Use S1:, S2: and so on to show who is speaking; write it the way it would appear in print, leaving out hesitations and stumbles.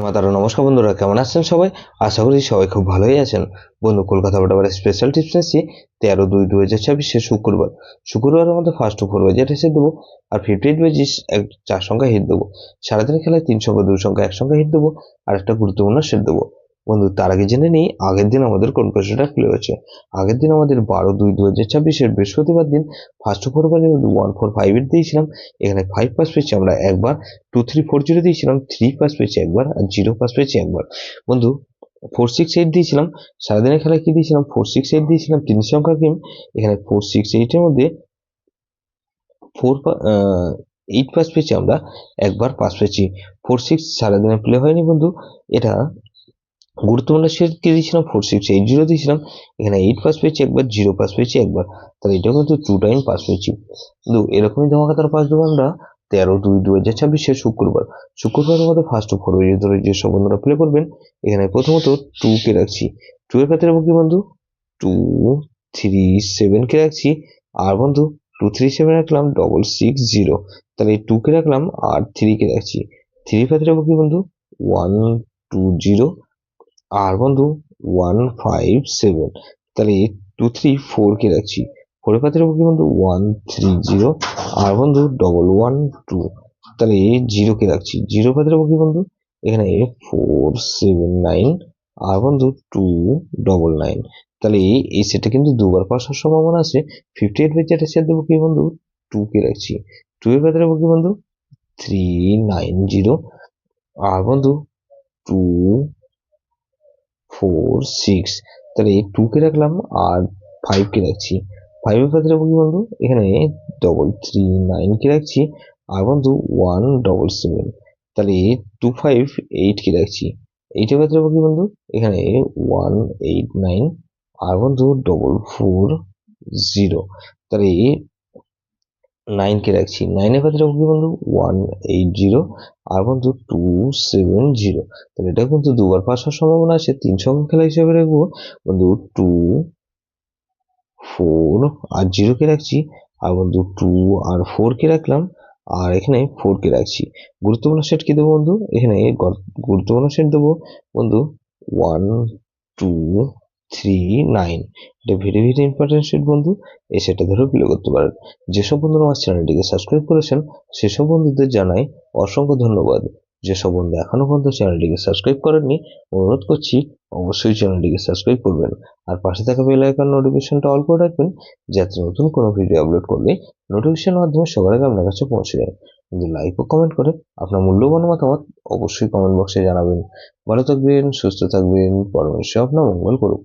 S1: মাতারা নমস্কার বন্ধুরা, কেমন আছেন সবাই? আশা করি সবাই খুব ভালোই আছেন। বন্ধু, কলকাতা বরাবর স্পেশাল টিপস নিচ্ছি 13/2/2024 শুক্রবারের মধ্যে ফার্স্ট ও 4 বাজেট এসে দেবো, আর 58 বেজিস 4 সংখ্যা হিট দেবো। সারাদিনের খেলায় 3 সংখ্যা 2 সংখ্যা 1 সংখ্যা হিট দেবো, আর একটা গুরুত্বপূর্ণ সেট দেবো। বন্ধু, তার আগে জেনে নিই আগের দিন আমাদের কোন প্রশ্নটা প্লে হয়েছে। আগের দিন আমাদের 12/2/2024 বৃহস্পতিবার দিন ফার্স্ট ও 4 বাজেট 145 দিয়েছিলাম। এখানে 5 পাস পেয়েছি আমরা একবার, 2340 দিয়েছিলাম, 3 পাস পেয়েছি একবার, আর 0 পাস পেয়েছি একবার। বন্ধু, 468 দিয়েছিলাম। সারাদিনের খেলায় কি দিয়েছিলাম? 468 দিয়েছিলাম, 3 সংখ্যা গেম। এখানে 468 এর মধ্যে 8 পাস পেয়েছি আমরা, একবার পাস পেয়েছি। 46 সারাদিনে প্লে হয়নি বন্ধু। এটা গুরুত্বপূর্ণ সেট কি দিয়েছিলাম? 4680 দিয়েছিলাম। এখানে 8 পাস পেয়েছি একবার, 0 পাস পেয়েছি একবার, তাহলে এটাও কিন্তু 2 টাইম পাস পেয়েছি। কিন্তু এরকমই ধামাকাদার পাস দেবো আমরা 13/2/2024 শুক্রবারের মধ্যে ফার্স্ট ও 4 ধরে যেসব বন্ধুরা প্লে করবেন। এখানে প্রথমত 2 কে রাখছি। 2 এর ক্ষেত্রে কি বন্ধু? 237 কে রাখছি। আর বন্ধু 237 রাখলাম 660, তাহলে এই 2 কে রাখলাম আর 3 কে রাখছি। 3 এর ক্ষেত্রে কি বন্ধু? 120, আর বন্ধু 157, তাহলে 234 কে রাখছি। 4 এর ক্ষেত্রে কি বন্ধু? 130, আর বন্ধু 112, তাহলে 0 কে রাখছি। 0 এর ক্ষেত্রে কি বন্ধু? এখানে 479, আর বন্ধু 299, তাহলে এই সেটটা কিন্তু দুবার পাস হওয়ার সম্ভাবনা আছে। 58 বেচেটা সেট দেবো কি বন্ধু? 2 কে রাখছি। 2 এর ক্ষেত্রে কি বন্ধু? 390, আর বন্ধু 246, তাহলে 2 কে রাখলাম আর 5 কে রাখছি। 5 এর ক্ষেত্রে কি বন্ধু? এখানে 339 কে রাখছি, আর বন্ধু 177, তাহলে 258 কে রাখছি। 8 এর ক্ষেত্রে কি বন্ধু? এখানে 189, আর বন্ধু 440, তাহলে 9 কে রাখছি। 9 এর ক্ষেত্রে কি বন্ধু? 180, আর বন্ধু 270, তাহলে এটা কিন্তু দুবার পাস হওয়ার সম্ভাবনা আছে। 3 সংখ্যা খেলা হিসেবে রাখবো বন্ধু 2 4 আর 0 কে রাখছি, আর বন্ধু 2 আর 4 কে রাখলাম, আর এখানে 4 কে রাখছি। গুরুত্বপূর্ণ সেট কি দেবো বন্ধু? এখানে গুরুত্বপূর্ণ সেট দেবো বন্ধু 1239। এটা ভেরি ভেরি ইম্পর্টেন্ট সেট বন্ধু। এই সেটটা ধরেও প্লে করতে পারেন। যেসব বন্ধুরা আমার চ্যানেলটিকে সাবস্ক্রাইব করেছেন সেসব বন্ধুদের জানাই অসংখ্য ধন্যবাদ। যেসব বন্ধু এখনো পর্যন্ত চ্যানেলটিকে সাবস্ক্রাইব করেননি, অনুরোধ করছি অবশ্যই চ্যানেলটিকে সাবস্ক্রাইব করবেন, আর পাশে থাকা বেল আইকন নোটিফিকেশনটা অল করে রাখবেন, যাতে নতুন কোনো ভিডিও আপলোড করলে নোটিফিকেশনের মাধ্যমে সবার আগে আপনার কাছে পৌঁছে যায়। কিন্তু লাইক ও কমেন্ট করে আপনার মূল্যবান মতামত অবশ্যই কমেন্ট বক্সে জানাবেন। ভালো থাকবেন, সুস্থ থাকবেন, পরমেশ্বর আপনার মঙ্গল করুক।